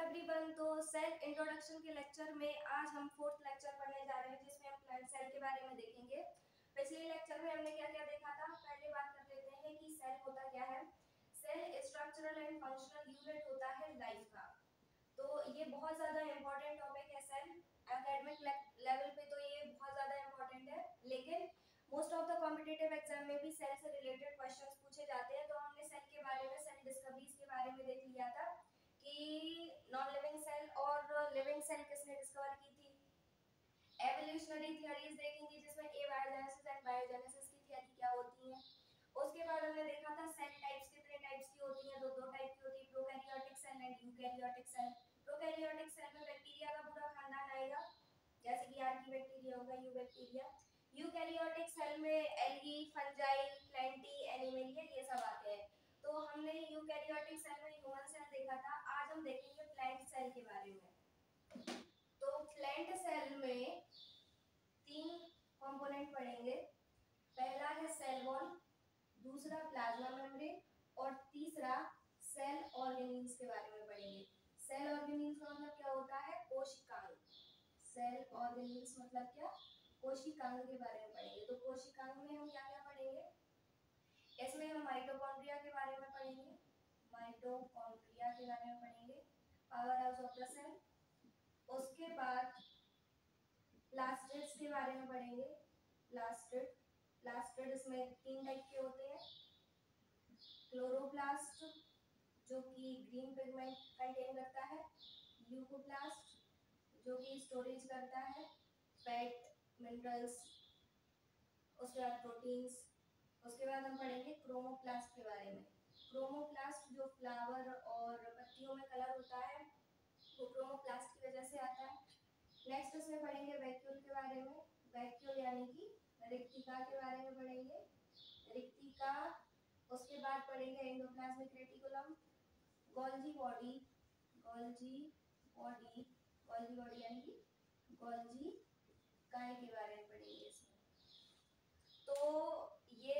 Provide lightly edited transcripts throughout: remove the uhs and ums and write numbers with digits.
Everyone. तो cell introduction के lecture में आज हम फोर्थ लेक्चर पढ़ने जा रहे हैं जिसमें हम प्लांट सेल के बारे में देखेंगे। पिछले लेक्चर में हमने क्या क्या देखा था, पहले बात कर लेते हैं कि सेल होता क्या है। Cell structural and functional unit होता है लाइफ का। तो ये बहुत ज्यादा इंपॉर्टेंट टॉपिक है सेल। एकेडमिक लेवल पे तो ये बहुत ज्यादा इंपॉर्टेंट है, लेकिन most of the competitive exam में भी सेल से रिलेटेड क्वेश्चंस पूछे जाते हैं। तो हमने सेल के बारे में, सेल डिस्कवरीज के बारे में देख लिया था कि नॉन लिविंग सेल और लिविंग सेल किसने डिस्कवर की थी। एवोल्यूशनरी थ्योरीज देखेंगे जिसमें एबायोजेनेसिस एंड बायोजेनेसिस की थ्योरी क्या होती है। उसके बाद हमने देखा था सेल टाइप्स कितने टाइप्स की होती हैं, दो टाइप की होती है, prokaryotic cell and eukaryotic cell. Prokaryotic cell में बैक्टीरिया का पूरा खानदान आएगा, जैसे कि आर्की बैक्टीरिया होगा, यू बैक्टीरिया। यूकैरियोटिक सेल में एल्गी, फंजाई, प्लैंटी, एनिमलिया ये सब आते हैं। तो हमने यूकैरियोटिक सेल में ह्यूमन सेल देखा था। आज हम देखेंगे प्लांट सेल के बारे में। तो प्लांट सेल में तीन कंपोनेंट पढ़ेंगे। पहला है सेल वॉल, दूसरा प्लाज्मा मेम्ब्रेन और तीसरा सेल ऑर्गेनील्स के बारे में पढ़ेंगे। सेल ऑर्गेनील्स का मतलब क्या होता है, कोशिकांग। सेल ऑर्गेनील्स मतलब क्या, कोशिकांग के बारे में पढ़ेंगे। तो कोशिकांग में हम क्या क्या पढ़ेंगे, इसमें हम माइटोकॉन्ड्रिया के बारे में पढ़ेंगे, माइटोकॉन्ड्रिया के बारे में पढ़ेंगे, power house of the cell. उसके बाद प्लास्टिड्स के बारे में पढ़ेंगे। प्लास्टिड इसमें तीन टाइप के होते हैं। क्लोरोप्लास्ट जो कि ग्रीन पिगमेंट कंटेन करता है, ल्यूकोप्लास्ट जो कि स्टोरेज करता है फैट, मिनरल्स, उसके बाद प्रोटीन्स। उसके बाद हम पढ़ेंगे क्रोमोप्लास्ट के बारे में। क्रोमोप्लास्ट जो फ्लावर और पत्तियों में कलर होता है वो क्रोमोप्लास्ट की वजह से आता है। नेक्स्ट उसमें पढ़ेंगे वैक्यूल के बारे में। वैक्यूल यानी कि रिक्तिका के बारे में पढ़ेंगे, रिक्तिका। उसके बाद पढ़ेंगे endoplasmic reticulum, Golgi body, Golgi body, Golgi body यानी कि गोल्जी काय के बारे में पढ़ेंगे इसमें। तो ये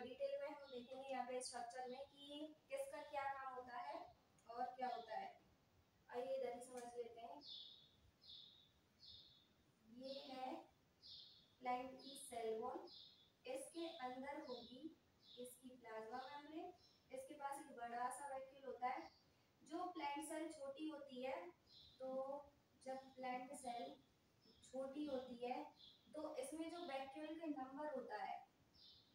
डिटेल में हम देखेंगे यहाँ पे स्ट्रक्चर में कि किसका क्या काम होता है और क्या होता है। आइए इधर ही समझ लेते हैं। ये है प्लांट की सेल वॉल, इसके अंदर होगी इसकी प्लाज्मा मेम्ब्रेन। इसके पास एक बड़ा सा वैक्यूल होता है। जो प्लांट सेल छोटी होती है, तो जब प्लांट सेल छोटी होती है तो इसमें जो वैक्यूल के नंबर होता है,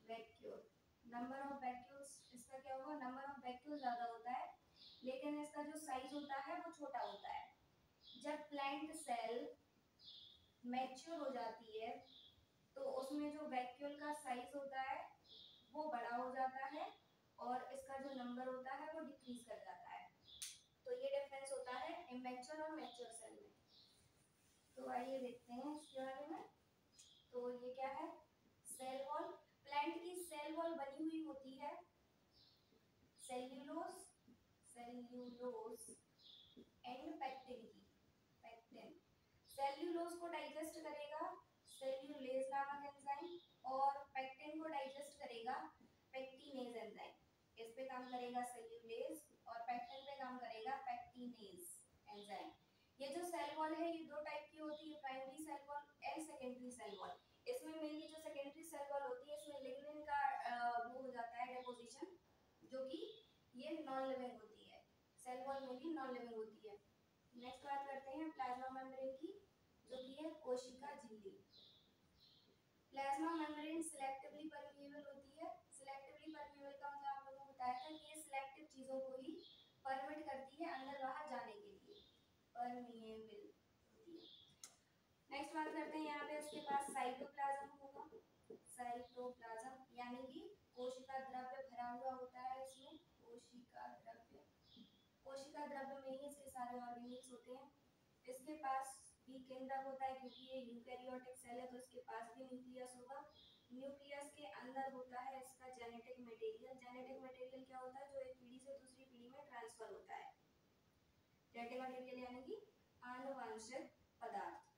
वैक्यूल, नंबर ऑफ वैक्यूल्स, इसका क्या होगा, नंबर ऑफ वैक्यूल ज्यादा होता है, लेकिन इसका जो साइज होता है वो छोटा होता है। जब प्लांट सेल मैच्योर हो जाती है तो उसमें जो वैक्यूल का साइज होता है वो बड़ा हो जाता है और इसका जो नंबर होता है वो डिक्रीज कर जाता है। तो ये डिफरेंस होता है इमैच्योर और मैच्योर सेल में। तो आइए देखते हैं इसके बारे में। तो ये क्या है, सेल वॉल। प्लांट की सेल वॉल बनी हुई होती है सेल्यूलोज, सेल्यूलोज एंड पेक्टिन की। पेक्टिन सेल्यूलोज को डाइजेस्ट करेगा सेल्यूलेज नामक एंजाइम, और पेक्टिन को डाइजेस्ट करेगा पेक्टिनेज एंजाइम। इस पे काम करेगा सेल्यूलेज और पेक्टिन पे काम करेगा पेक्टिनेज एंजाइम। ये जो सेल वॉल है ये दो टाइप की होती है, primary cell wall and secondary cell wall. इसमें मेनली जो सेकेंडरी सेल वॉल होती है इसमें लिग्निन का वो हो जाता है डिपोजिशन, जो कि ये नॉन लिविंग होती है। सेल वॉल में भी नॉन लिविंग होती है। नेक्स्ट बात करते हैं प्लाज्मा मेम्ब्रेन की, जो कि है कोशिका झिल्ली। प्लाज्मा मेम्ब्रेन सिलेक्टिवली परमिएबल होती है। सिलेक्टिवली परमिएबल का मतलब आप लोगों को बताया था कि ये सिलेक्टिव चीजों को ही परमिट करती है अंदर बाहर जाने के लिए, परमिएबल होती है। नेक्स्ट बात करते हैं यहाँ पे इसके पास साइटोप्लाज्म होगा। साइटोप्लाज्म यानी कि कोशिका द्रव्य भरा हुआ होता है इसमें, कोशिका द्रव्य। कोशिका द्रव्य में ही इसके सारे ऑर्गेनील्स होते हैं। इसके पास भी केंद्रक होता है क्योंकि ये यूकैरियोटिक सेल है तो इसके पास भी न्यूक्लियस होगा। न्यूक्लियस के अंदर होता है इसका जेनेटिक मटेरियल। जेनेटिक मटेरियल क्या होता है, जो एक पीढ़ी से दूसरी पीढ़ी में ट्रांसफर होता है। जेनेटिक मटेरियल यानी कि आनुवंशिक पदार्थ।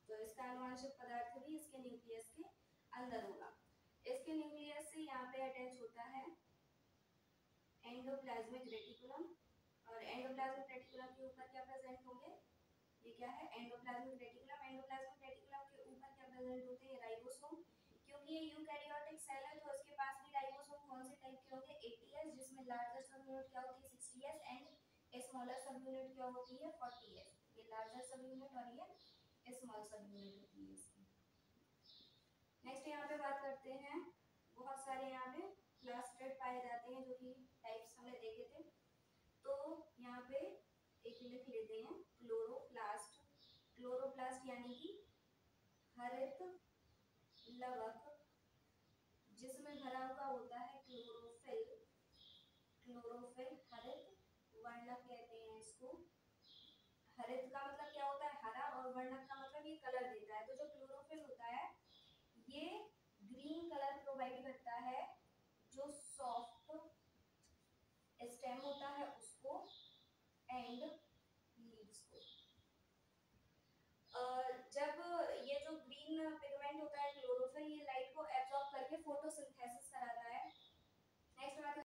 तो इसका आनुवंशिक पदार्थ भी इसके न्यूक्लियस के अंदर होगा। इसके न्यूक्लियस से यहाँ पे अटैच होता है एंडोप्लाज्मिक रेटिकुलम, और एंडोप्लाज्मिक रेटिकुलम के ऊपर क्या प्रेजेंट होंगे, ये क्या है एंडोप्लाज्मिक रेटिकुलम। एंडोप्लाज्मिक रेटिकुलम के ऊपर क्या प्रेजेंट होते हैं, राइबोसोम। क्योंकि ये यूकैरियोटिक सेल है तो इसके पास भी राइबोसोम कौन से टाइप के होंगे, 80s, जिसमें लार्जर सब यूनिट क्या होती है 60s एंड स्मॉलर सब यूनिट क्या होती है 40s। ये लार्जर सब यूनिट और ये स्मॉल सब यूनिट होती है इसकी। नेक्स्ट यहाँ पे बात करते हैं, बहुत सारे यहाँ पे प्लास्टिड पाए जाते हैं जो कि टाइप्स हमने देखे थे। तो यहाँ पे एक लिख लेते हैं क्लोरोप्लास्ट। क्लोरोप्लास्ट यानी कि हरित लवक जिसमें भरा हुआ होता है क्लोरोफिल। क्लोरोफिल हरित वर्णक कहते हैं इसको। हरित का मतलब क्या होता है हरा, और वर्णक का मतलब ये कलर देता है। तो जो क्लोरोफिल होता है ये ग्रीन कलर प्रोवाइड करता है, जो सॉफ्ट स्टेम होता है उसको एंड लीव्स को।